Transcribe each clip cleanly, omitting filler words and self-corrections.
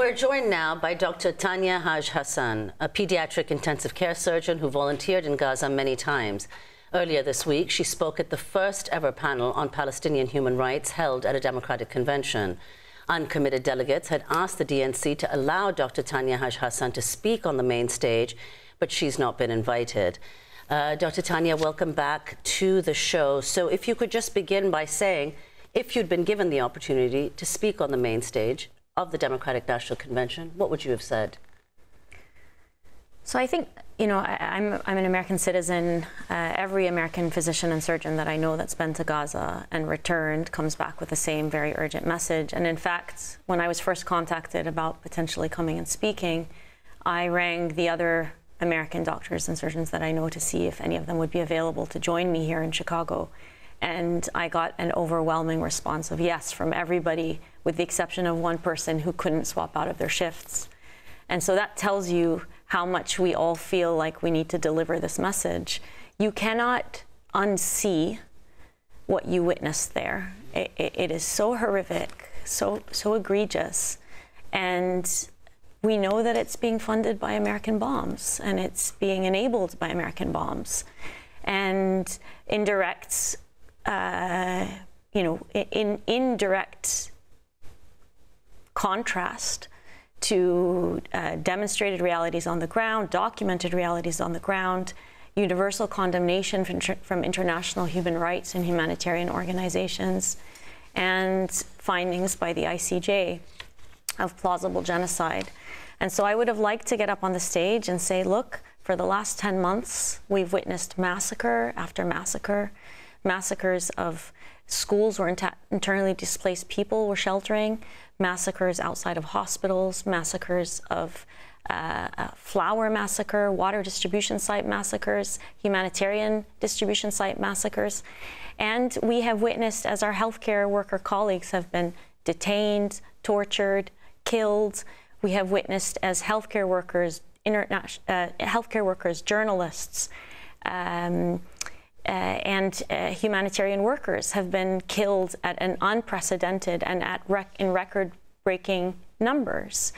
We're joined now by Dr. Tanya Haj-Hassan, a pediatric intensive care surgeon who volunteered in Gaza many times. Earlier this week, she spoke at the first ever panel on Palestinian human rights held at a Democratic convention. Uncommitted delegates had asked the DNC to allow Dr. Tanya Haj-Hassan to speak on the main stage, but she's not been invited. Dr. Tanya, welcome back to the show. So if you could just begin by saying, if you'd been given the opportunity to speak on the main stage of the Democratic National Convention, what would you have said? So I think, you know, I'm an American citizen. Every American physician and surgeon that I know that's been to Gaza and returned comes back with the same very urgent message. And in fact, when I was first contacted about potentially coming and speaking, I rang the other American doctors and surgeons that I know to see if any of them would be available to join me here in Chicago. And I got an overwhelming response of yes from everybody, with the exception of one person who couldn't swap out of their shifts. And so that tells you how much we all feel like we need to deliver this message. You cannot unsee what you witnessed there. It is so horrific, so egregious. And we know that it's being funded by American bombs, and it's being enabled by American bombs. And indirect, in direct contrast to demonstrated realities on the ground, documented realities on the ground, universal condemnation from international human rights and humanitarian organizations, and findings by the ICJ of plausible genocide. And so I would have liked to get up on the stage and say, look, for the last 10 months, we've witnessed massacre after massacre, massacres of schools where internally displaced people were sheltering, massacres outside of hospitals, massacres of flour massacre, water distribution site massacres, humanitarian distribution site massacres. And we have witnessed as our healthcare worker colleagues have been detained, tortured, killed. We have witnessed as healthcare workers, journalists, and humanitarian workers have been killed at an unprecedented and in record-breaking numbers.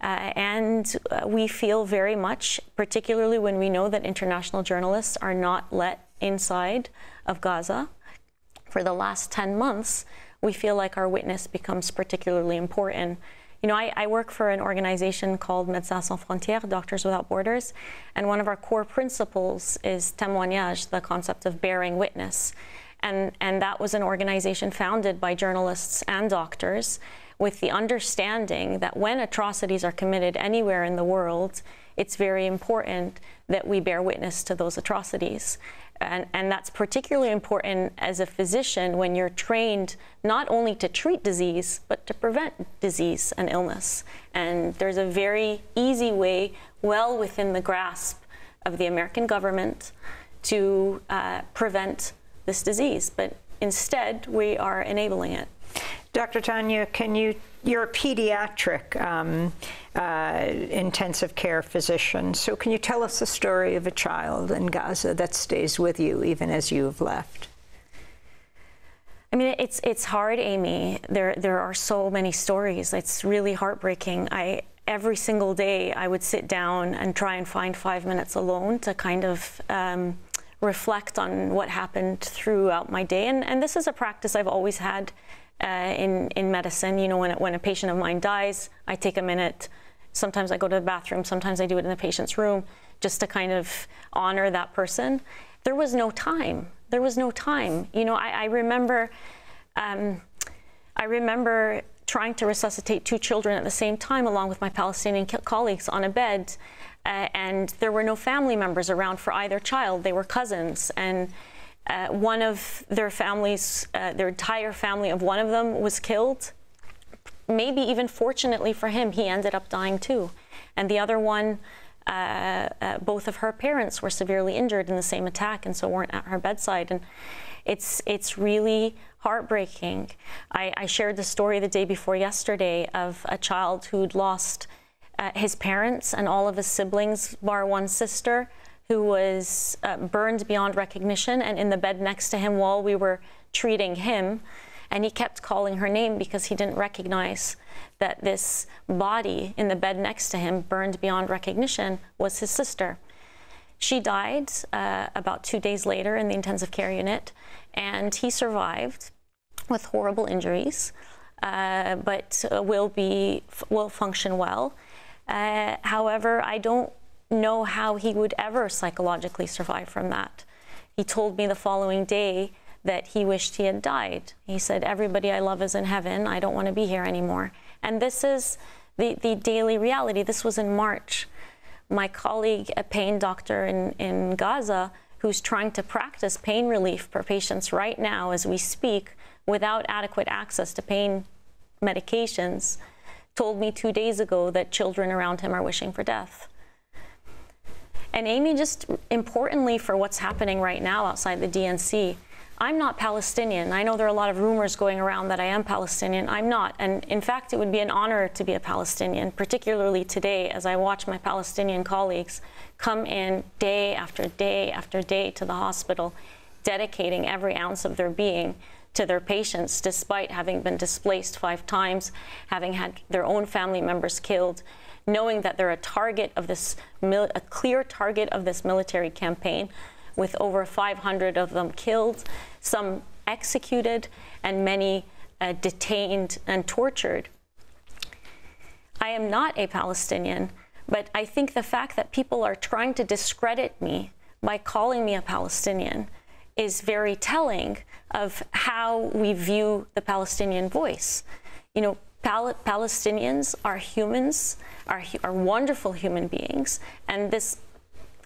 And we feel very much, particularly when we know that international journalists are not let inside of Gaza for the last 10 months, we feel like our witness becomes particularly important. You know, I work for an organization called Médecins Sans Frontières, Doctors Without Borders, and one of our core principles is témoignage, the concept of bearing witness. And that was an organization founded by journalists and doctors with the understanding that when atrocities are committed anywhere in the world, it's very important that we bear witness to those atrocities. And that's particularly important as a physician when you're trained not only to treat disease, but to prevent disease and illness. And there's a very easy way, well within the grasp of the American government, to prevent this disease. But instead, we are enabling it. Dr. Tanya, you're a pediatric intensive care physician, so can you tell us the story of a child in Gaza that stays with you even as you've left? I mean, it's hard, Amy. There are so many stories. It's really heartbreaking. Every single day I would sit down and try and find 5 minutes alone to kind of reflect on what happened throughout my day. And this is a practice I've always had in medicine. You know, when a patient of mine dies, I take a minute. Sometimes I go to the bathroom. Sometimes I do it in the patient's room just to kind of honor that person. There was no time. There was no time. You know, I remember trying to resuscitate 2 children at the same time along with my Palestinian colleagues on a bed, and there were no family members around for either child. They were cousins, and one of their families, their entire family of one of them was killed. Maybe even fortunately for him, he ended up dying too. And the other one, both of her parents were severely injured in the same attack and so weren't at her bedside. And it's really heartbreaking. I shared the story the day before yesterday of a child who'd lost his parents and all of his siblings, bar one sister, who was burned beyond recognition, and in the bed next to him while we were treating him. And he kept calling her name because he didn't recognize that this body in the bed next to him, burned beyond recognition, was his sister. She died about 2 days later in the intensive care unit, and he survived with horrible injuries, but will function well. However, I don't know how he would ever psychologically survive from that. He told me the following day that he wished he had died. He said, "Everybody I love is in heaven. I don't want to be here anymore." And this is the daily reality. This was in March. My colleague, a pain doctor in Gaza, who's trying to practice pain relief for patients right now as we speak without adequate access to pain medications, told me 2 days ago that children around him are wishing for death. And Amy, just importantly for what's happening right now outside the DNC, I'm not Palestinian. I know there are a lot of rumors going around that I am Palestinian. I'm not. And in fact, it would be an honor to be a Palestinian, particularly today as I watch my Palestinian colleagues come in day after day after day to the hospital, dedicating every ounce of their being to their patients, despite having been displaced 5 times, having had their own family members killed, knowing that they're a target of this, a clear target of this military campaign, with over 500 of them killed, some executed, and many detained and tortured. I am not a Palestinian, but I think the fact that people are trying to discredit me by calling me a Palestinian is very telling of how we view the Palestinian voice. You know, Palestinians are humans, are wonderful human beings, and this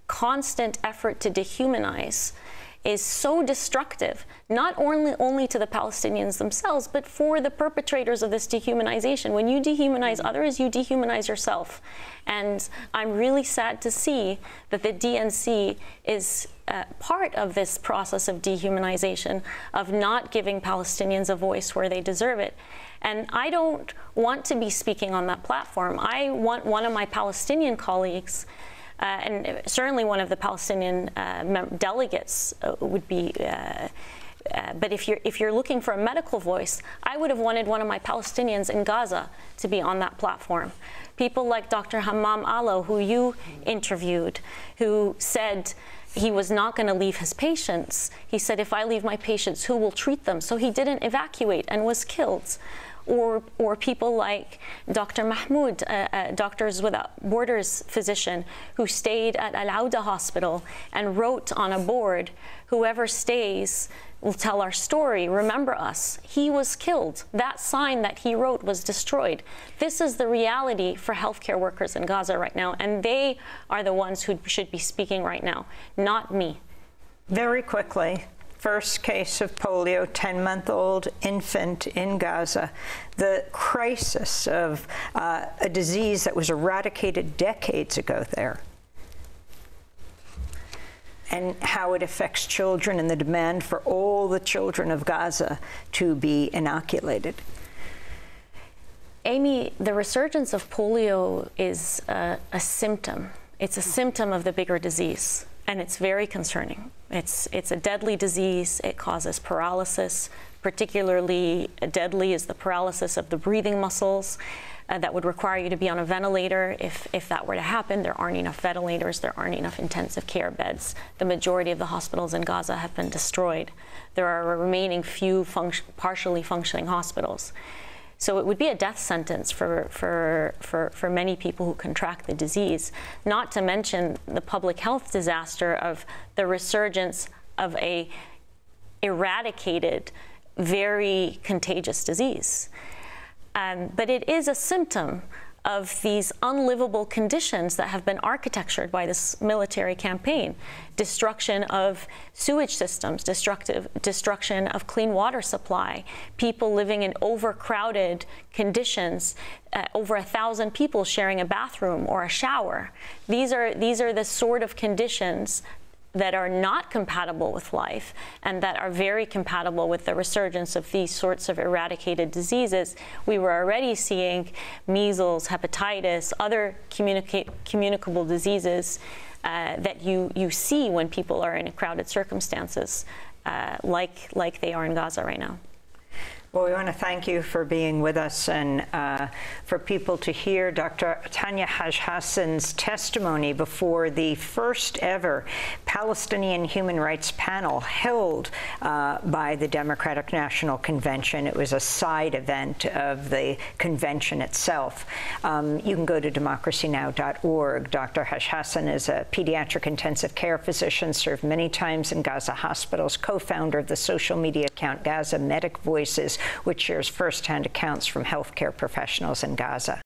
constant effort to dehumanize is so destructive, not only to the Palestinians themselves, but for the perpetrators of this dehumanization. When you dehumanize others, you dehumanize yourself. And I'm really sad to see that the DNC is part of this process of dehumanization, of not giving Palestinians a voice where they deserve it. And I don't want to be speaking on that platform. I want one of my Palestinian colleagues, and certainly one of the Palestinian delegates would be, but if you're looking for a medical voice, I would have wanted one of my Palestinians in Gaza to be on that platform. People like Dr. Hammam Allo, who you interviewed, who said he was not going to leave his patients. He said, if I leave my patients, who will treat them? So he didn't evacuate and was killed. Or people like Dr. Mahmoud, Doctors Without Borders physician, who stayed at Al-Auda Hospital and wrote on a board, "Whoever stays will tell our story, remember us." He was killed. That sign that he wrote was destroyed. This is the reality for healthcare workers in Gaza right now, and they are the ones who should be speaking right now, not me. Very quickly. First case of polio, 10-month-old infant in Gaza, the crisis of a disease that was eradicated decades ago there, and how it affects children and the demand for all the children of Gaza to be inoculated. Amy, the resurgence of polio is a symptom. It's a symptom of the bigger disease, and it's very concerning. It's a deadly disease. It causes paralysis. Particularly deadly is the paralysis of the breathing muscles that would require you to be on a ventilator. If that were to happen, there aren't enough ventilators, there aren't enough intensive care beds. The majority of the hospitals in Gaza have been destroyed. There are a remaining few partially functioning hospitals. So it would be a death sentence for many people who contract the disease, not to mention the public health disaster of the resurgence of a eradicated, very contagious disease. But it is a symptom of these unlivable conditions that have been architectured by this military campaign. Destruction of sewage systems, destruction of clean water supply, people living in overcrowded conditions, over 1,000 people sharing a bathroom or a shower. These are the sort of conditions that are not compatible with life and that are very compatible with the resurgence of these sorts of eradicated diseases. We were already seeing measles, hepatitis, other communicable diseases that you see when people are in crowded circumstances, like they are in Gaza right now. Well, we want to thank you for being with us, and for people to hear Dr. Tanya Haj-Hassan's testimony before the first ever Palestinian human rights panel held by the Democratic National Convention. It was a side event of the convention itself. You can go to democracynow.org. Dr. Haj-Hassan is a pediatric intensive care physician, served many times in Gaza hospitals, co-founder of the social media account Gaza Medic Voices, which shares firsthand accounts from healthcare professionals in Gaza.